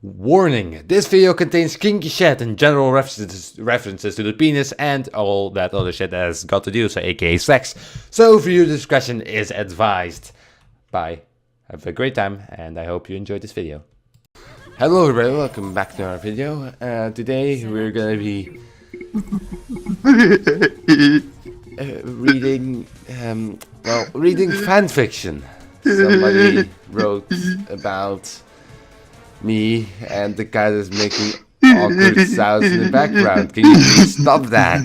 Warning, this video contains kinky shit and general references to the penis and all that other shit that has got to do, so aka sex. So viewer discretion is advised. Bye. Have a great time and I hope you enjoyed this video. Hello everybody, welcome back to our video. Today we're gonna be reading fanfiction. Somebody wrote about me and the guy that's making awkward sounds in the background. Can you please stop that?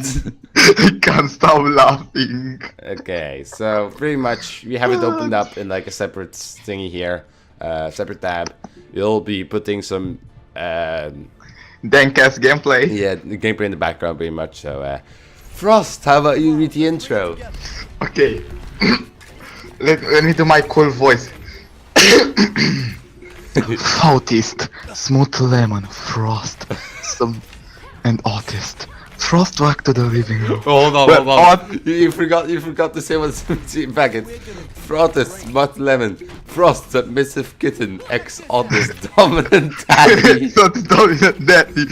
I can't stop laughing. Okay, so pretty much we have it opened up in like a separate thingy here, separate tab. We'll be putting some Dank-ass gameplay. yeah, the gameplay in the background pretty much. So Frost, how about you read the intro? Okay. Let me do my cool voice. Autist, smooth lemon, Frost, and autist. Frost walked to the living room. Hold on. You forgot to say what's back. It's Frost, smut lemon, Frost, submissive kitten, ex-autist, dominant daddy. Not dominant daddy.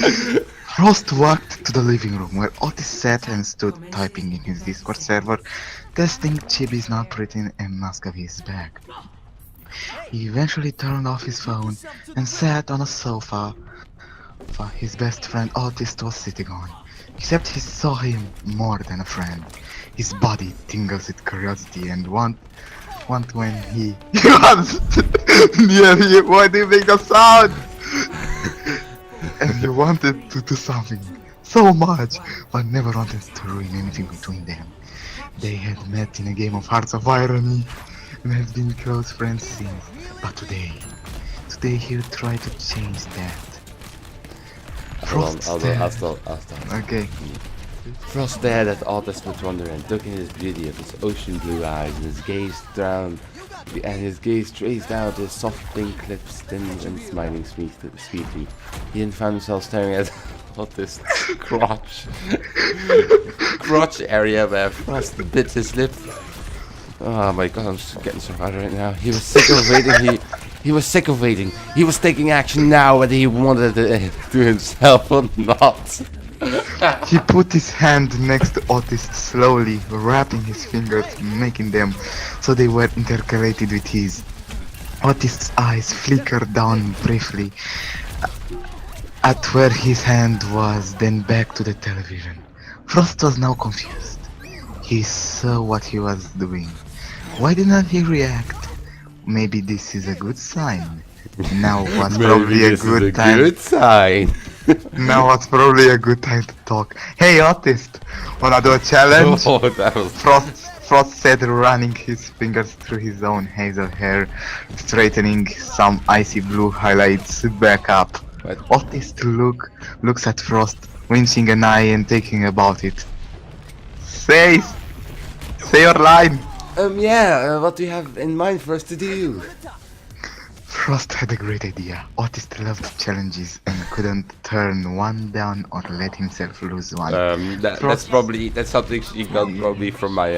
Frost walked to the living room where Otis sat and stood typing in his Discord server, testing Chibi's not written and Muscovy's back. He eventually turned off his phone and sat on a sofa his best friend Otis was sitting on. Except he saw him more than a friend. His body tingles with curiosity and want when he was near him. Why do you make a sound? And he wanted to do something so much, but never wanted to ruin anything between them. They had met in a game of Hearts of Irony and have been close friends since. But today he'll try to change that. Hold on, I'll stop. Okay. Frost stared at Otis with wonder and took in his beauty of his ocean blue eyes, and his gaze traced down his soft pink lips, thin and smiling sweetly. He then found himself staring at Otis' crotch area where Frost bit his lip. Oh my god, I'm just getting so hard right now. He was sick of waiting. He was sick of waiting. He was taking action now, whether he wanted it to himself or not. He put his hand next to Otis, slowly wrapping his fingers, making them so they were intercalated with his. Otis' eyes flickered down briefly at where his hand was, then back to the television. Frost was now confused. He saw what he was doing. Why didn't he react? Maybe this is a good sign. Now what's probably a good time? Good sign. Now what's probably a good time to talk. Hey autist, wanna do a challenge? Oh, that was... Frost said, running his fingers through his own hazel hair, straightening some icy blue highlights back up. What? Autist looks at Frost, winching an eye and thinking about it. Say your line. What do you have in mind for us to do? Frost had a great idea. Autist loved challenges and couldn't turn one down or let himself lose one. That's something she got probably from my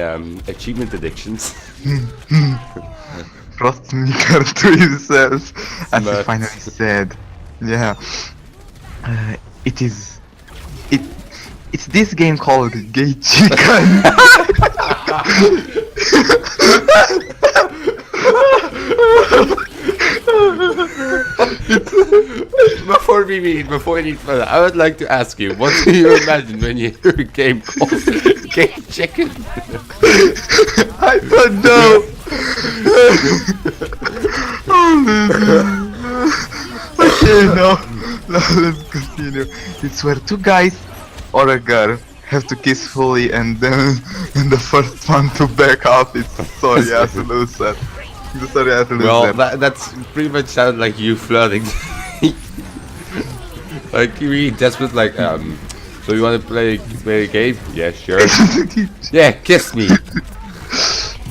achievement addictions. Frost snickered to himself as he finally said, "Yeah, it's this game called Gay Chicken." Before we need further, I would like to ask you, what do you imagine when you hear a game called Gay Chicken? I don't know. Okay, now let's continue. It's where two guys or a girl have to kiss fully and then the first one to back out is sorry as a loser. Well, that's pretty much sounds like you flirting. Like you really desperate, like so you want to play a game? Yeah, sure. Yeah, kiss me.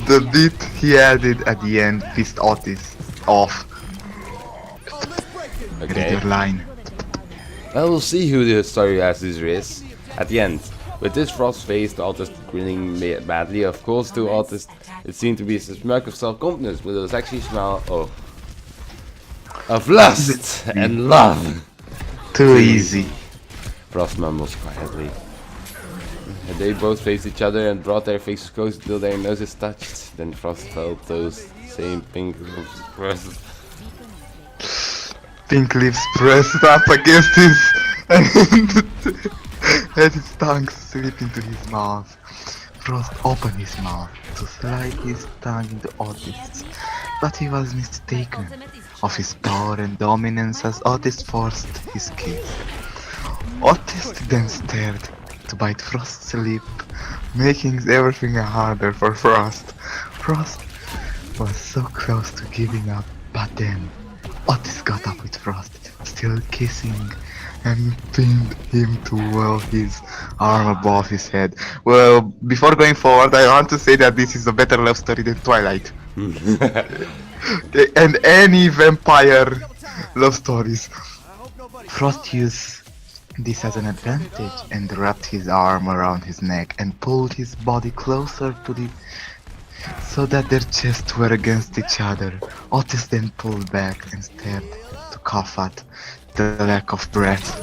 The beat he added at the end pissed Otis off. Okay. Read your line. Well, we'll see who the story answer is at the end. With this frost-faced Autist grinning badly, of course, to Autist, it seemed to be a smirk of self-confidence, but it was actually a smile. Oh. of lust and love. Too easy. Frost mumbles quietly. They both faced each other and brought their faces close until their noses touched. Then Frost felt those same pink lips pressed. Pink lips pressed up against his and had his tongue slip into his mouth. Frost opened his mouth to slide his tongue into Otis, but he was mistaken of his power and dominance as Otis forced his kiss. Otis then stared to bite Frost's lip, making everything harder for Frost. Frost was so close to giving up, but then Otis got up with Frost, still kissing, and pinned him to whirl his arm above his head. Well, before going forward, I want to say that this is a better love story than Twilight. And any vampire love stories. Frost used this as an advantage and wrapped his arm around his neck and pulled his body closer to the so that their chests were against each other. Otis then pulled back and stared to Kafat, the lack of breath.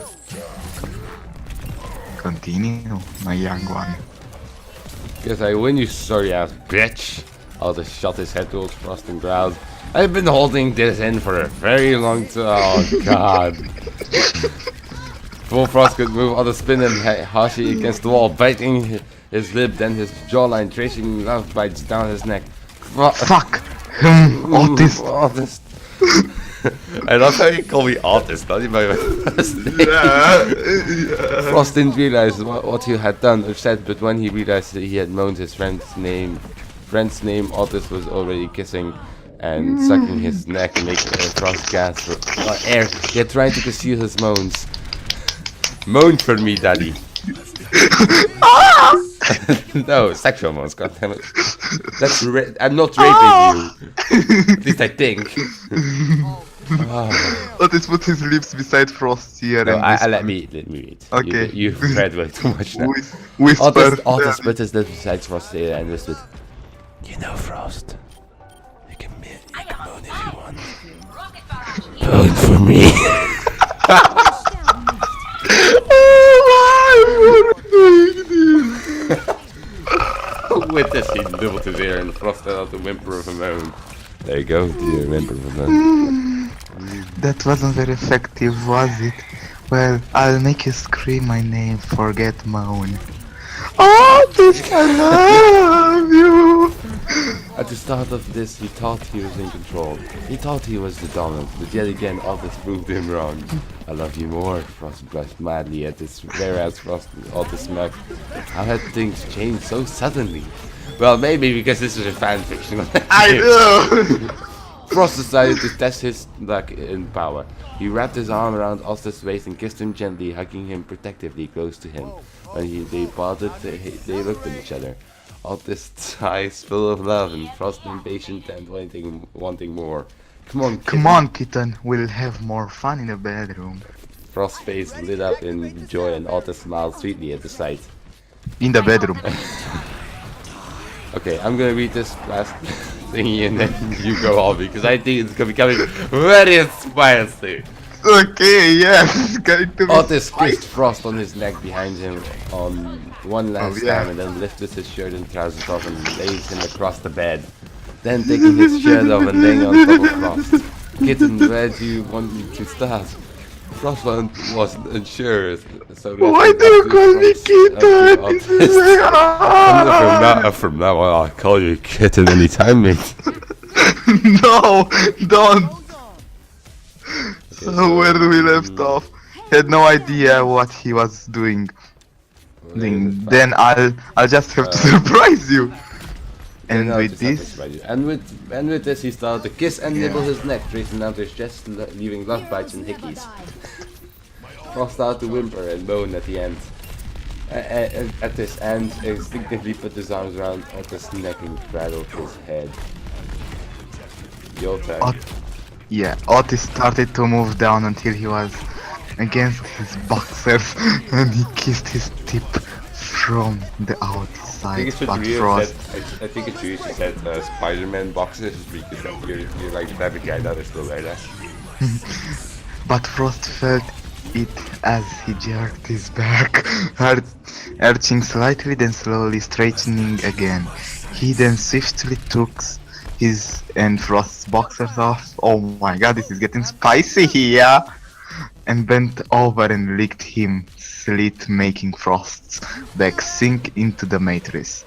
Continue, my young one. Guess I win you, sorry ass bitch. Otis shot his head towards Frost and growled. I've been holding this in for a very long time. Oh god. Before Frost could move, Otis spin and Hashi against the wall, biting his lip, then his jawline, tracing love bites down his neck. Fuck! Otis! Otis. I love how you call me Otis, not even my first name. Frost didn't realize what he had done or said, but when he realized that he had moaned his friend's name, Otis was already kissing and sucking his neck and making Frost gasp for air. He had tried to conceal his moans. Moan for me, daddy. No, sexual moans, goddammit. I'm not raping you. At least I think. Otis put his lips beside Frost's ear No, and let me read. Okay. You've read way too much now. whisper. Otis put his lips beside Frost's ear and whispered, you know, Frost, you can moan if you want. Moan for me. With this, he nibbled his ear and Frost let out the whimper of a moan. There you go, dear whimper of a moan. That wasn't very effective, was it? Well, I'll make you scream my name, forget moan. Otis, I love you! At the start of this, he thought he was in control. He thought he was the dominant, but yet again, Otis proved him wrong. I love you more, Frost blushed madly at this, whereas Otis smirked. How had things changed so suddenly? Well, maybe because this is a fanfiction. I know! Frost decided to test his luck in power. He wrapped his arm around Otis' waist and kissed him gently, hugging him protectively close to him. When they parted, they looked at each other. Otis' eyes full of love and Frost impatient and wanting more. Come on, kitten, we'll have more fun in the bedroom. Frost's face lit up in joy and Otis smiled sweetly at the sight. In the bedroom. Okay, I'm gonna read this last thingy and then you go on because I think it's becoming very spicy. Okay, yes, it's going to be Otis kissed Frost on his neck behind him on one last time and then lifted his shirt and trousers off and laid him across the bed. Then taking his shirt off and laying on top of Frost. Kitten, where do you want me to start? Frost wasn't unsure, so why do you call me kitten? From now on, I'll call you kitten anytime, mate. No, don't. So where we left off, had no idea what he was doing. Then I'll just have to surprise you. And with this, he started to kiss and nibble his neck, tracing down to his chest, leaving love bites and hickeys. Frost started to whimper and moan at the end. At this end, instinctively put his arms around Otis' neck and cradled his head. Your turn. Yeah, Otis started to move down until he was against his boxers and he kissed his tip from the outside. I think it's you said Spider-Man boxers because you're like the type of guy that is still like that. But Frost felt it as he jerked his back, arching slightly, then slowly straightening again. He then swiftly took his and Frost's boxers off. Oh my god, this is getting spicy here! And bent over and licked him, slit making Frost's back sink into the mattress.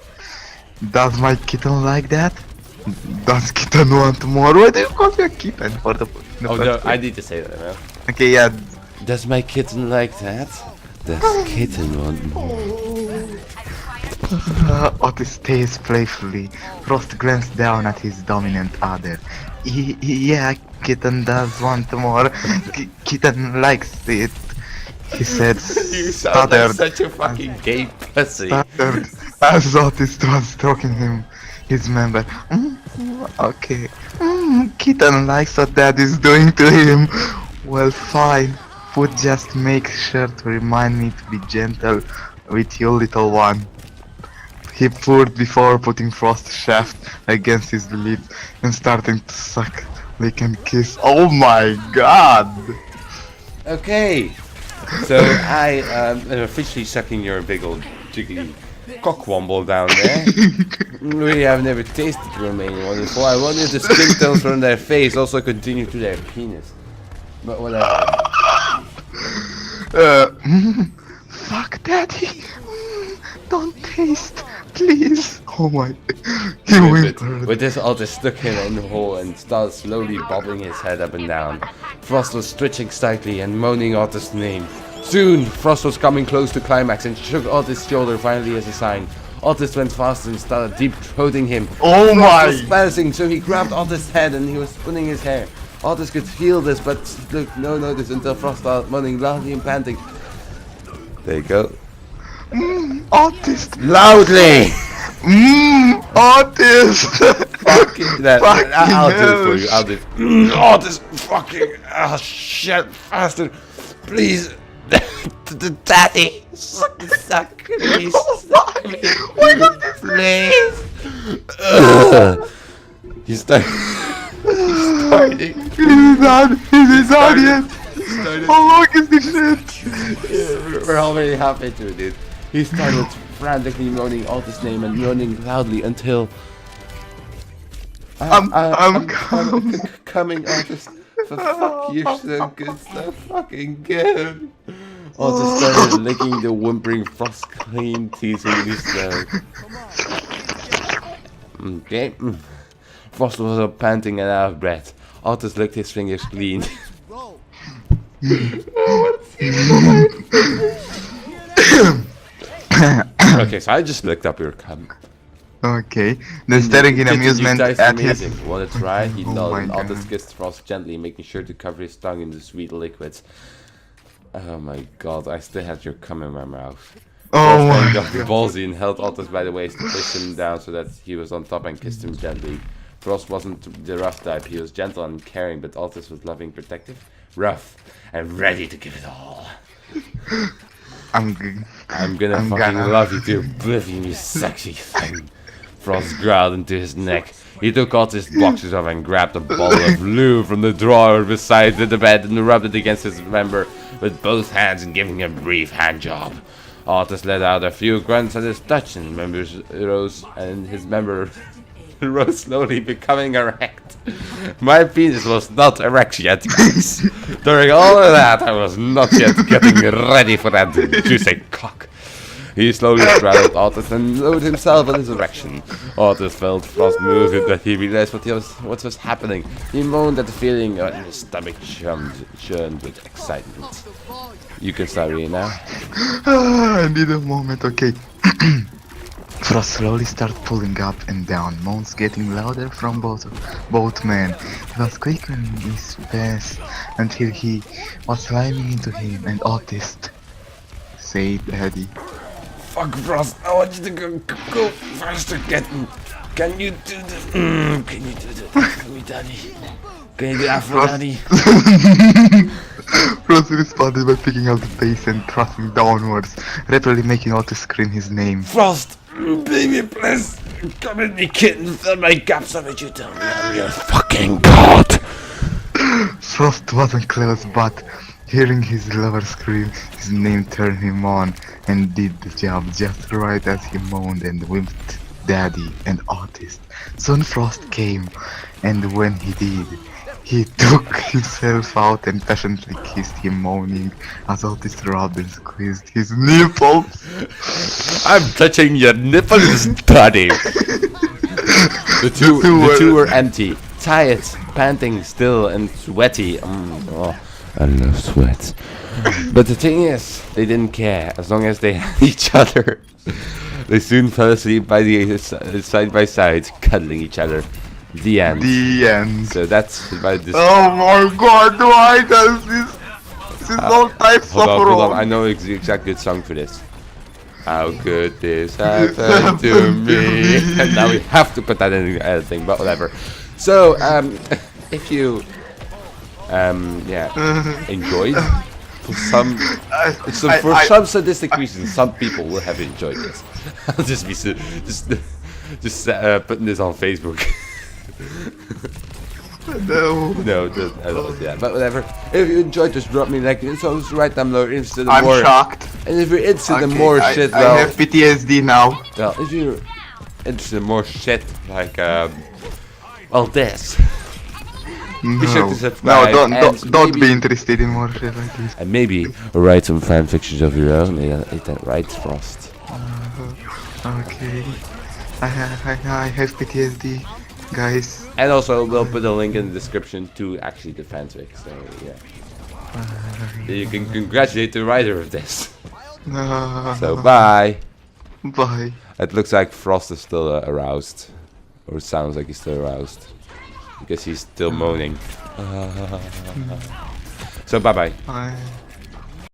Does my kitten like that? Does kitten want more? Why do you call me a kitten for the Oh no, I need to say that, man. Okay, yeah. Does my kitten like that? Does kitten want more? Otis stays playfully. Frost glanced down at his dominant other. Yeah, kitten does want more. Kitten likes it. He said, You sound like stuttered, such a fucking gay pussy. stuttered as Otis was stroking him, his member. Okay. Kitten likes what dad is doing to him. Well, fine. Would just make sure to remind me to be gentle with you, little one. He purred before putting Frost's shaft against his lips and starting to suck, lick and kiss. Oh my god! Okay. So I am officially sucking your big old jiggly cockwomble down there. Really, I've never tasted Romanian one before. I wanted the skin tones from their face also continue to their penis. But whatever. Fuck daddy! Don't taste, please! Oh my... He whimpered. With this, Otis stuck him in the hole and started slowly bobbing his head up and down. Frost was twitching slightly and moaning Otis' name. Soon, Frost was coming close to climax and shook Otis' shoulder finally as a sign. Otis went faster and started deep-throating him. Oh Frost my... was spazzing, so he grabbed Otis' head and he was spinning his hair. Otis could feel this, but took no notice until Frost started moaning loudly and panting. There you go. Otis! Loudly! Otis! Fucking that. Fucking I'll do it hell. for you. I'll do it. Oh, this fucking shit, faster, please. Daddy, suck, please, suck me, please. He's starting. He's starting. He's on yet! How long is this shit? We're already halfway through, dude. He started frantically moaning Otis' name and moaning loudly until I'm coming, Otis. For fuck, you're so good, so fucking good. Otis started licking the whimpering Frost clean, teasingly slow. Okay. Frost was all panting and out of breath. Otis licked his fingers clean. Okay, so I just looked up your cum. Okay, then staring in Did amusement you guys at amazing. his... Want to try? He Oh nodded. my Otis God. kissed Frost gently, making sure to cover his tongue in the sweet liquids. Oh my god, I still had your cum in my mouth. Oh Frost my got ballsy and held Otis by the waist to push him down so that he was on top and kissed him gently. Frost wasn't the rough type, he was gentle and caring, but Otis was loving, protective, rough, and ready to give it all. I'm gonna love you to oblivion, you sexy thing. Frost growled into his neck. He took Otis' boxers off and grabbed a ball of lube from the drawer beside the bed and rubbed it against his member with both hands and giving him a brief hand job. Otis let out a few grunts at his touch and his member rose slowly, becoming erect. My penis was not erect yet, guys. During all of that, I was not yet getting ready for that juicy cock. He slowly straddled Otis and lowered himself in his erection. Otis felt Frost move it, but he realized what was happening. He moaned at the feeling and his stomach churned with excitement. You can start reading now. I need a moment, okay. Frost slowly started pulling up and down, moans getting louder from both men. He was quickening his pace until he was climbing into him, and Otis said, Daddy. Fuck Frost, I want you to go faster, can you do this? Can you do that for me, Daddy? Can you do that for Daddy? Frost responded by picking up the pace and thrusting downwards, rapidly making Otis scream his name. Frost, baby, please, come in me, kitten, fill my gaps so that you tell me I'm your fucking god. Frost wasn't close, but hearing his lover scream his name turned him on and did the job just right as he moaned and whimped Daddy and Artist. Soon Frost came, and when he did, he took himself out and passionately kissed him, moaning as Otis rubbed and squeezed his nipples. I'm touching your nipples, Daddy. The two were empty, tired, panting still, and sweaty. Oh, I love sweat. But the thing is, they didn't care as long as they had each other. They soon fell asleep side by side, cuddling each other. The end. The end. So that's about this. Oh my god, why does this? This is all types of Hold wrong. on, I know the exact good song for this. How could this happen to me? And now we have to put that in the editing, but whatever. So, if you, enjoyed, for some sadistic reasons, some people will have enjoyed this. I'll just be putting this on Facebook. No. No, I don't, yeah, but whatever. If you enjoyed, just drop me like so right down below. Interested in I'm more, shocked. and if you're interested in Okay, more I shit, well, have PTSD now. well, if you're interested in more shit like this, be sure to subscribe. No, don't maybe, be interested in more shit like this. and maybe write some fan fictions of your own. Is that right, Frost? Okay. I have PTSD, guys. And also, we'll put a link in the description to actually the fanfic. So yeah, you can congratulate the writer of this. So bye. Bye. It looks like Frost is still aroused, or it sounds like he's still aroused, because he's still moaning. So bye bye. Bye.